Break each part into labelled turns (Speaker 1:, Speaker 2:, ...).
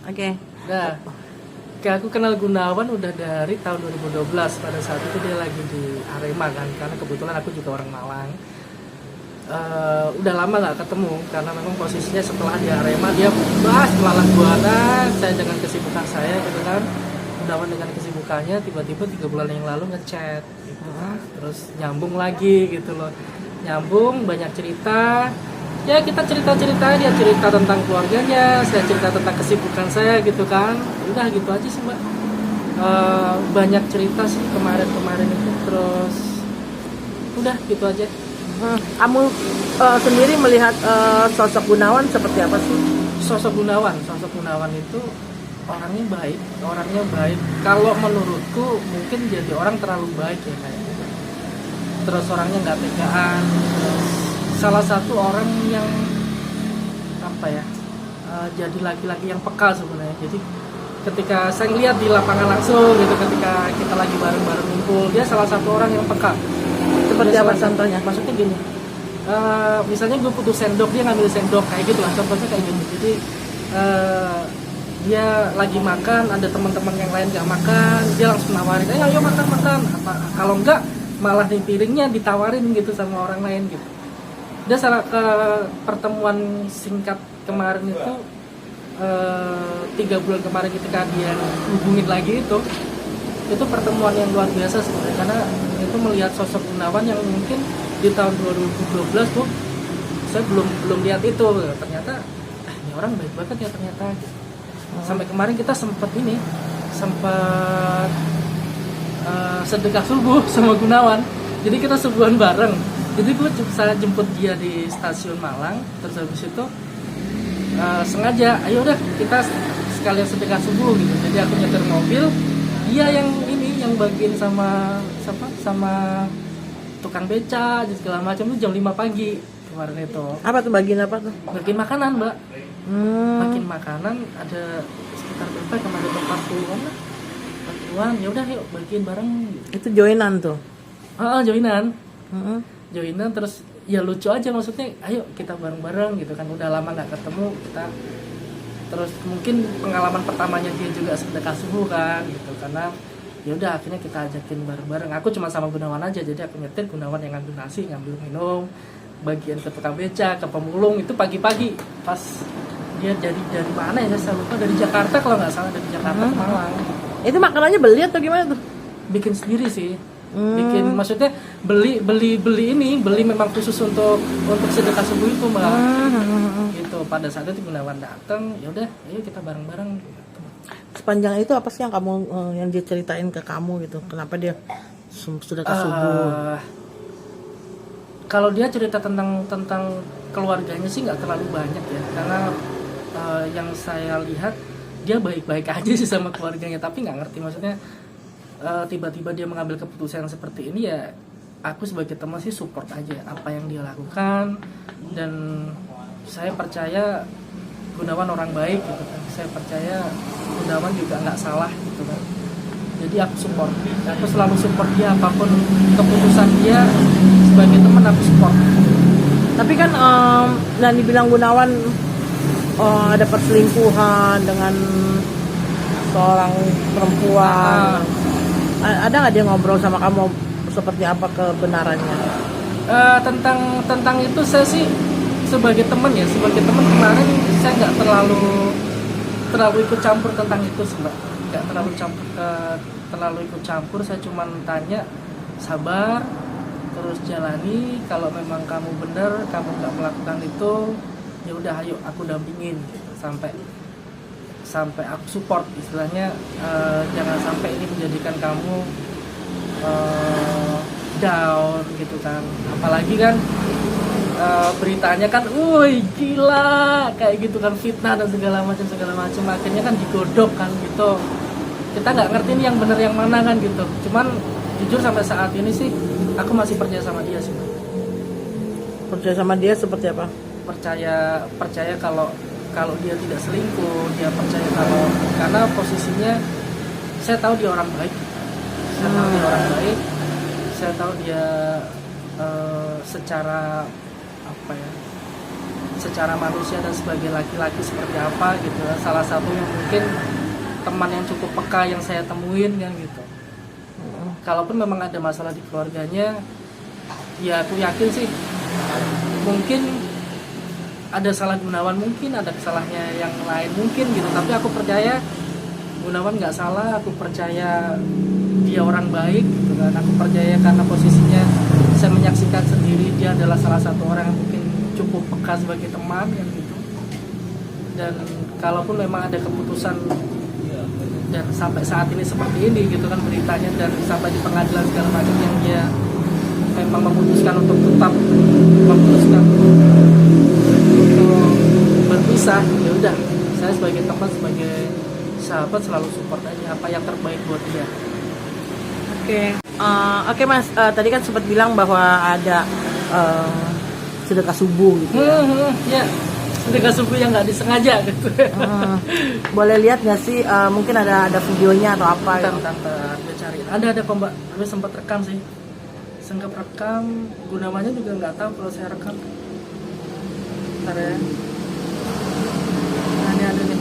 Speaker 1: Oke.
Speaker 2: Nah, aku kenal Gunawan udah dari tahun 2012. Pada saat itu dia lagi di Arema kan, karena kebetulan aku juga orang Malang. Udah lama nggak ketemu karena memang posisinya setelah di Arema dia bahas melalang buana, saya dengan kesibukan saya gitu kan. Gunawan dengan kesibukannya tiba-tiba 3 bulan yang lalu ngechat gitu kan. Terus nyambung lagi gitu loh, nyambung banyak cerita. Ya kita cerita-cerita, dia cerita tentang keluarganya, saya cerita tentang kesibukan saya gitu kan. Udah gitu aja sih mbak. Banyak cerita sih kemarin itu, terus udah gitu aja.
Speaker 1: Kamu sendiri melihat sosok Gunawan seperti apa sih?
Speaker 2: Sosok Gunawan itu orangnya baik. Kalau menurutku mungkin jadi orang terlalu baik ya kayaknya. Terus orangnya nggak tegaan. Terus salah satu orang yang apa ya, jadi laki-laki yang peka sebenarnya. Jadi ketika saya lihat di lapangan langsung gitu, ketika kita lagi bareng-bareng ngumpul, dia salah satu orang yang peka.
Speaker 1: Seperti apa contohnya?
Speaker 2: Maksudnya gini, misalnya gue putus sendok, dia ngambil sendok kayak gitu lah, contohnya kayak gini. Jadi dia lagi makan, ada teman-teman yang lain nggak makan, dia langsung nawarin, ayo makan. Kalau enggak malah di piringnya ditawarin gitu sama orang lain gitu. Dia salah ke pertemuan singkat kemarin itu, 3 bulan kemarin ketika dia hubungin lagi itu pertemuan yang luar biasa sebenarnya, karena itu melihat sosok Gunawan yang mungkin di tahun 2012 tuh saya belum lihat itu. Ternyata ini orang baik banget ya ternyata gitu. Sampai kemarin kita sempat sedekah subuh sama Gunawan, jadi kita subuhan bareng. Jadi saya jemput dia di stasiun Malang, terus habis itu sengaja ayo udah kita sekalian sedekah subuh gitu. Jadi aku nyetir mobil, dia yang bagiin sama tukang beca dan segala macam itu jam 5 pagi kemarin itu.
Speaker 1: Apa tuh, bagian apa tuh?
Speaker 2: Bagiin makanan mbak. Bagiin makanan ada sekitar berapa kemarin, 40-an lah, 40-an. Ya udah yuk bagiin bareng gitu.
Speaker 1: Itu joinan tuh.
Speaker 2: Joinan terus ya lucu aja, maksudnya ayo kita bareng-bareng gitu kan, udah lama nggak ketemu kita. Terus mungkin pengalaman pertamanya dia juga sedekah subuh kan gitu, karena ya udah akhirnya kita ajakin bareng-bareng. Aku cuma sama Gunawan aja, jadi aku nyetir, Gunawan yang ngambil nasi, ngambil minum, bagian ke tukang beca, ke pemulung. Itu pagi-pagi pas dia dari mana ya, saya lupa, dari Jakarta kalau nggak salah, dari Jakarta ke Malang.
Speaker 1: Itu makanannya beli atau gimana tuh?
Speaker 2: Bikin sendiri sih. Bikin, maksudnya beli memang khusus untuk sedekah subuh itu mbak. Gitu. Pada saat itu Gunawan datang, ya udah ayo kita bareng-bareng gitu.
Speaker 1: Sepanjang itu apa sih yang kamu yang dia ceritain ke kamu gitu? Kenapa dia sedekah subuh?
Speaker 2: Kalau dia cerita tentang keluarganya sih nggak terlalu banyak ya, karena yang saya lihat dia baik-baik aja sih sama keluarganya, tapi nggak ngerti maksudnya tiba-tiba dia mengambil keputusan seperti ini. Ya aku sebagai teman sih support aja apa yang dia lakukan, dan saya percaya Gunawan orang baik gitu kan. Saya percaya Gunawan juga nggak salah gitu kan. Jadi aku selalu support dia, apapun keputusan dia, sebagai teman aku support.
Speaker 1: Tapi kan dan dibilang Gunawan ada perselingkuhan dengan seorang perempuan. Ada nggak dia ngobrol sama kamu seperti apa kebenarannya?
Speaker 2: Tentang itu saya sih sebagai teman kemarin saya nggak terlalu ikut campur tentang itu sih mbak. Nggak terlalu ikut campur. Saya cuma tanya, sabar, terus jalani. Kalau memang kamu benar, kamu nggak melakukan itu, ya udah ayo aku dampingin gitu, sampai aku support istilahnya. Jangan sampai ini menjadikan kamu down gitu kan. Apalagi kan beritanya kan, woi gila kayak gitu kan, fitnah dan segala macam, akhirnya kan digodok kan gitu. Kita nggak ngerti nih yang benar yang mana kan gitu. Cuman jujur sampai saat ini sih aku masih percaya sama dia sih.
Speaker 1: Percaya sama dia seperti apa?
Speaker 2: Percaya kalau dia tidak selingkuh. Dia percaya karena posisinya saya tahu dia orang baik. Saya tahu dia secara apa ya, secara manusia dan sebagai laki-laki seperti apa gitu. Salah satu yang mungkin teman yang cukup peka yang saya temuin kan gitu. Kalaupun memang ada masalah di keluarganya, ya aku yakin sih mungkin ada salah Gunawan, mungkin ada kesalahannya yang lain mungkin gitu, tapi aku percaya Gunawan nggak salah. Aku percaya dia orang baik gitu kan. Aku percaya karena posisinya saya menyaksikan sendiri dia adalah salah satu orang yang mungkin cukup peka sebagai teman kan gitu. Dan kalaupun memang ada keputusan dan sampai saat ini seperti ini gitu kan beritanya, dan sampai di pengadilan segala macam yang dia memang memutuskan untuk tetap memutuskan untuk berpisah, ya udah, saya sebagai teman, sebagai sahabat selalu support aja apa yang terbaik buat dia.
Speaker 1: Oke Mas, tadi kan sempat bilang bahwa ada sedekah subuh gitu ya.
Speaker 2: Ya, sedekah subuh yang nggak disengaja gitu.
Speaker 1: Boleh lihat nggak sih, mungkin ada videonya atau apa gitu?
Speaker 2: Bentar, gue cariin. Ada kok Mbak, gue sempat rekam sih. Sempat rekam, Gunawannya juga nggak tahu kalau saya rekam. Bentar ya. Nah, ini ada nih.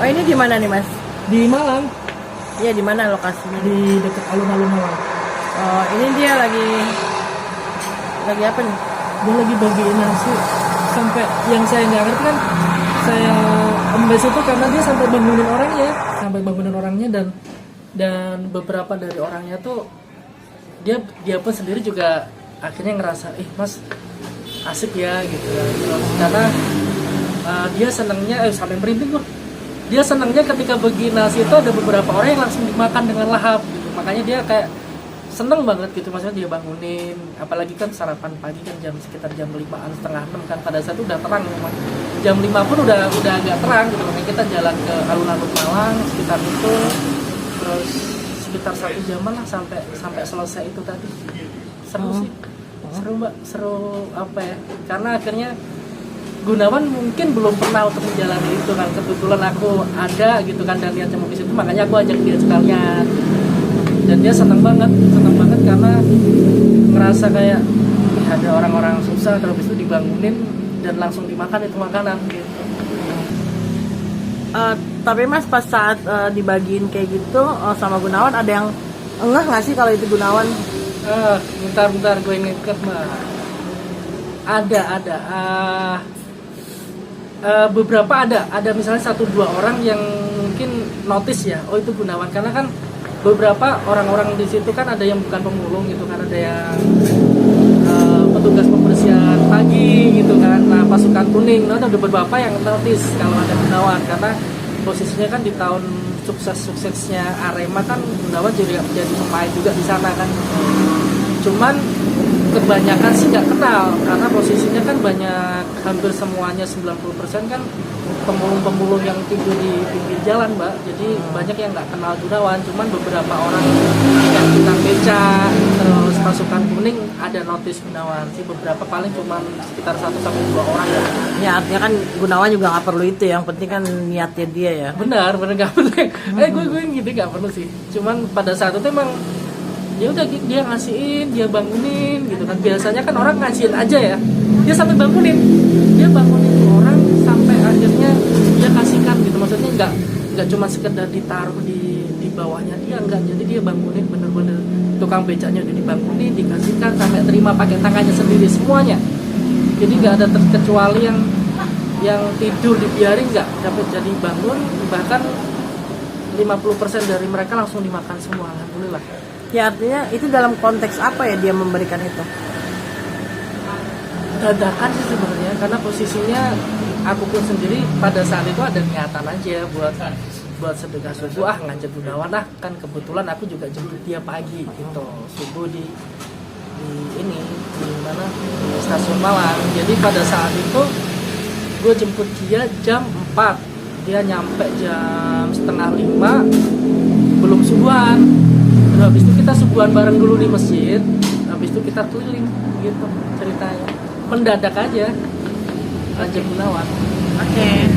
Speaker 1: Oh ini di mana nih Mas?
Speaker 2: Di Malang,
Speaker 1: Iya di mana lokasinya?
Speaker 2: di dekat alun-alun Malang.
Speaker 1: Oh ini dia lagi apa nih?
Speaker 2: Dia lagi bagiin nasi, sampai yang saya nggak ngerti kan, saya embes itu karena dia sampai bangunin orangnya, dan beberapa dari orangnya tuh dia pun sendiri juga akhirnya ngerasa Mas asik ya gitu ya. Terus karena dia senangnya sampai merinding loh. Dia senangnya ketika bagi nasi itu ada beberapa orang yang langsung dimakan dengan lahap gitu. Makanya dia kayak seneng banget gitu, maksudnya dia bangunin, apalagi kan sarapan pagi kan sekitar jam 5-an, setengah 6 kan, pada saat itu udah terang memang. Jam 5 pun udah agak terang gitu. Makanya kita jalan ke alun-alun Malang sekitar itu, terus sekitar 1 jaman lah sampai selesai itu tadi. Seru sih, seru Mbak, seru apa ya, karena akhirnya Gunawan mungkin belum pernah untuk menjalani itu kan, kebetulan aku ada gitu kan, dan lihat cuma di situ, makanya aku ajak dia sekalian. Dan dia senang banget karena ngerasa kayak ada orang-orang susah terus itu dibangunin dan langsung dimakan itu makanan gitu.
Speaker 1: Tapi Mas pas saat dibagiin kayak gitu sama Gunawan, ada yang enggak nggak sih kalau itu Gunawan?
Speaker 2: Bentar gue inget Mbak. Ada. Beberapa ada misalnya 1-2 orang yang mungkin notice ya, oh itu Gunawan, karena kan beberapa orang-orang di situ kan ada yang bukan pemulung gitu kan, ada yang petugas pembersihan pagi gitu kan, nah pasukan kuning, nah ada beberapa yang notice kalau ada Gunawan, karena posisinya kan di tahun suksesnya Arema kan Gunawan juga menjadi pemain juga di sana kan. Cuman kebanyakan sih nggak kenal, karena posisinya kan banyak, hampir semuanya 90% kan pemulung-pemulung yang tidur di pinggir jalan Mbak, jadi banyak yang nggak kenal Gunawan. Cuman beberapa orang yang kita beca terus pasukan kuning ada notice Gunawan sih, beberapa, paling cuman sekitar 1-2 orang ya.
Speaker 1: Ya artinya kan Gunawan juga nggak perlu itu, yang penting kan niatnya dia ya.
Speaker 2: Benar nggak perlu. Gue gitu nggak perlu sih, cuman pada saat itu emang ya udah dia ngasihin, dia bangunin gitu kan. Biasanya kan orang ngasihin aja ya, dia sampai bangunin orang sampai akhirnya dia kasihkan gitu, maksudnya nggak cuma sekedar ditaruh di bawahnya dia, enggak, jadi dia bangunin bener-bener, tukang becaknya udah dibangunin, dikasihkan, sampai terima pakai tangannya sendiri semuanya. Jadi nggak ada terkecuali yang tidur dibiarin, nggak dapat, jadi bangun, bahkan 50% dari mereka langsung dimakan semua, alhamdulillah.
Speaker 1: Ya artinya itu dalam konteks apa ya dia memberikan itu?
Speaker 2: Dadakan sih sebenarnya, karena posisinya aku pun sendiri pada saat itu ada niatan aja buat sedekah subuh, ngajak Gunawan kan kebetulan aku juga jemput dia pagi gitu, subuh di mana, di stasiun Malang. Jadi pada saat itu gue jemput dia jam 4, dia nyampe jam 4:30, belum subuhan. Habis itu kita subuhan bareng dulu di masjid, habis itu kita keliling gitu ceritanya. mendadak aja Raja Gunawan.
Speaker 1: Oke.